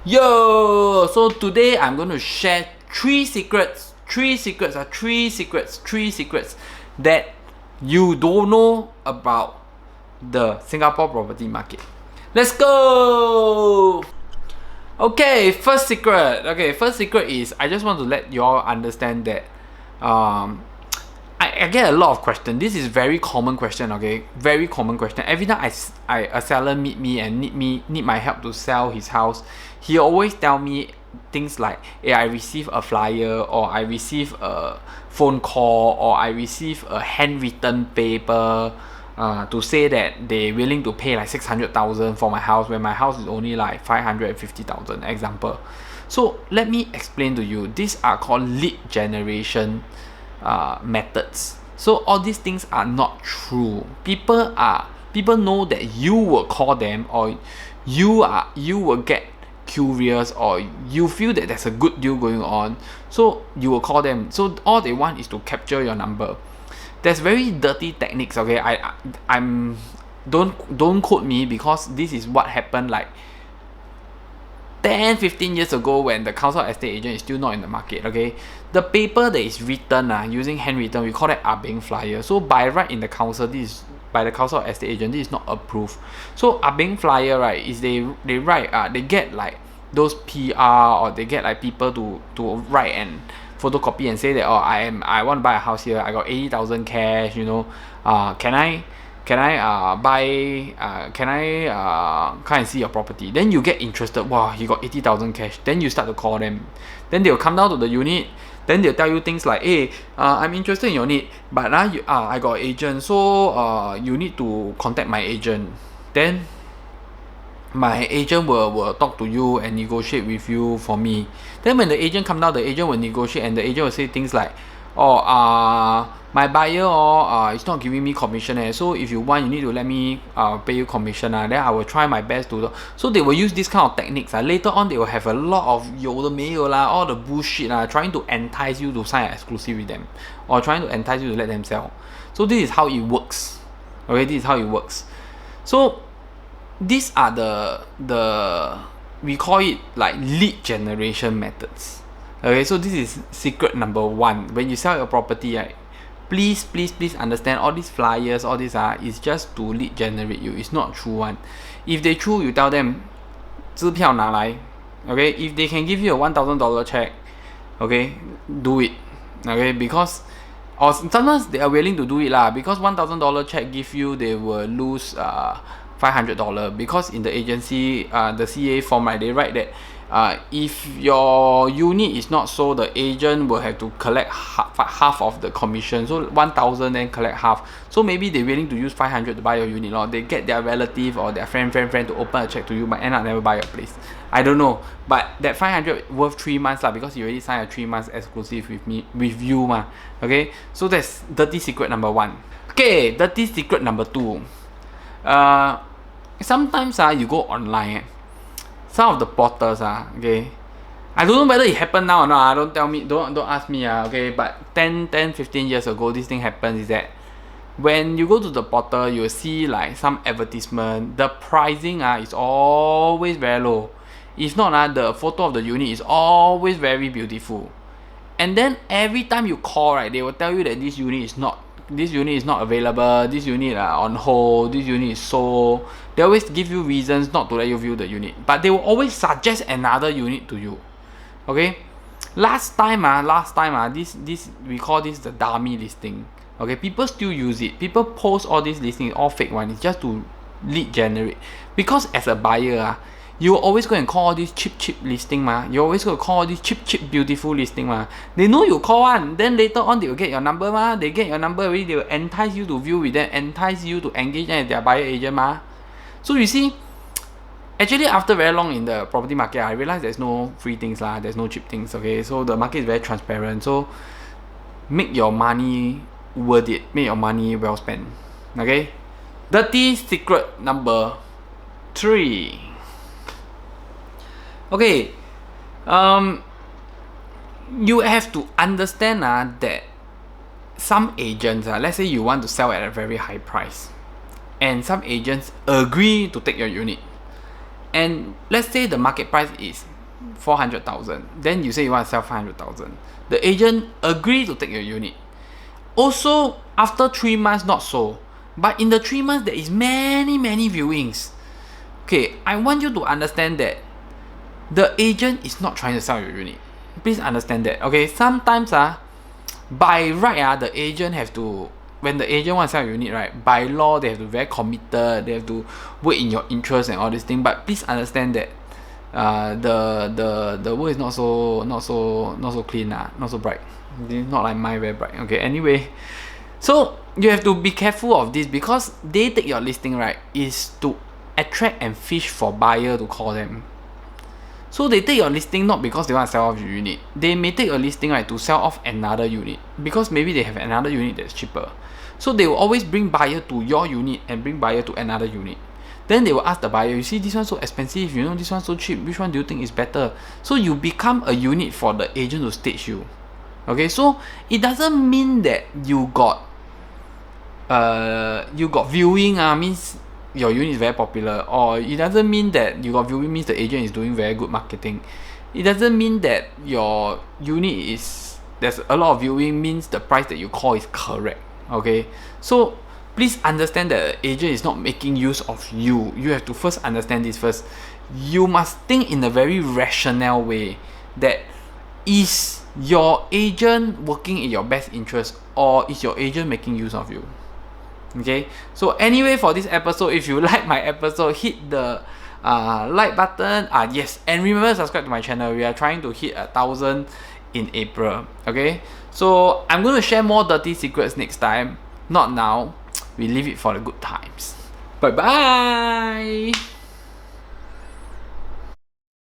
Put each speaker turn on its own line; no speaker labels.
Yo, so today I'm going to share three secrets that you don't know about the Singapore property market. Let's go. First secret is I just want to let you all understand that I get a lot of questions. This is very common question, very common question. Every time a seller meet me and need my help to sell his house, he always tell me things like, hey, I receive a flyer, or I receive a phone call, or I receive a handwritten paper to say that they're willing to pay like 600,000 for my house when my house is only like 550,000, example. So let me explain to you. These are called lead generation methods. So all these things are not true. People know that you will call them, or you will get curious, or you feel that there's a good deal going on, so you will call them. So all they want is to capture your number. There's very dirty techniques. I'm don't quote me, because this is what happened like 10-15 years ago when the council estate agent is still not in the market. The paper that is written using handwritten, we call that Abeng flyer. So by right in the council, this is by the council estate agent, this is not approved. So Abeng flyer, right, is they write, they get like those PR, or they get like people to write and photocopy and say that, oh, I want to buy a house here, I got 80,000 cash, can I come and see your property? Then you get interested. Wow, you got 80,000 cash. Then you start to call them. Then they'll come down to the unit. Then they'll tell you things like, hey, I'm interested in your need, but I got an agent, so you need to contact my agent. Then my agent will talk to you and negotiate with you for me. Then when the agent come down, the agent will negotiate, and the agent will say things like, oh, my buyer is not giving me commission, so if you want, you need to let me pay you commission, then I will try my best to. So they will use this kind of techniques. Later on, they will have a lot of 有的没有啦, all the bullshit, trying to entice you to sign an exclusive with them, or trying to entice you to let them sell. So this is how it works. This is how it works. So these are the we call it like lead generation methods. So this is secret number one. When you sell your property, right, please understand, all these flyers, all this is just to lead generate you. It's not true one. If they true, you tell them 支票拿来. If they can give you a $1,000 check, do it. Because, or sometimes they are willing to do it lah, because $1,000 check give you, they will lose $500, because in the agency, the CA form, right, they write that if your unit is not sold, the agent will have to collect half of the commission. So 1,000, then collect half. So maybe they're willing to use 500 to buy your unit, or they get their relative or their friend to open a check to you, but end up never buy your place. I don't know, but that 500 worth 3 months lah, because you already signed a 3 months exclusive with you ma. So that's dirty secret number one. Dirty secret number two. Sometimes you go online, some of the portals I don't know whether it happened now or not. Don't tell me, don't ask me but 10-15 years ago, this thing happens, is that when you go to the portal, you'll see like some advertisement. The pricing is always very low. If not, the photo of the unit is always very beautiful. And then every time you call, right, they will tell you that this unit is not available, this unit on hold, this unit is sold. They always give you reasons not to let you view the unit, but they will always suggest another unit to you. Last time this we call this the dummy listing. People still use it. People post all these listings, all fake one. It's just to lead generate. Because as a buyer, you always go and call all these cheap listing You always go call all these cheap beautiful listing They know you call one, then later on they will get your number They get your number already, they will entice you to view with them, entice you to engage as their buyer agent So you see, actually after very long in the property market, I realized there's no free things there's no cheap things. So the market is very transparent. So make your money worth it, make your money well spent. Dirty secret number 3. You have to understand that some agents, let's say you want to sell at a very high price, and some agents agree to take your unit, and let's say the market price is 400,000. Then you say you want to sell 500,000. The agent agree to take your unit. Also, after 3 months, not so. But in the 3 months, there is many viewings. Okay, I want you to understand that the agent is not trying to sell your unit. Please understand that. Okay, sometimes by right the agent have to, when the agent wants to sell your unit, right, by law they have to be very committed, they have to work in your interest and all this thing. But please understand that the world is not so clean, not so bright. Not like mine very bright. Okay, anyway, so you have to be careful of this, because they take your listing, right, is to attract and fish for buyer to call them. So they take your listing not because they want to sell off your unit. They may take your listing, right, to sell off another unit, because maybe they have another unit that's cheaper. So they will always bring buyer to your unit and bring buyer to another unit. Then they will ask the buyer, you see this one so expensive, you know, this one so cheap, which one do you think is better? So you become a unit for the agent to stage you. Okay, so it doesn't mean that you got viewing means your unit is very popular, or it doesn't mean that you got viewing means the agent is doing very good marketing. It doesn't mean that your unit is, there's a lot of viewing means the price that you call is correct. Okay, so please understand that the agent is not making use of you. You have to first understand this first. You must think in a very rational way, that is your agent working in your best interest, or is your agent making use of you? Okay, so anyway, for this episode, if you like my episode, hit the like button. Yes, and remember to subscribe to my channel. We are trying to hit 1,000 in April. Okay, so I'm going to share more dirty secrets next time, not now. We leave it for the good times. Bye bye.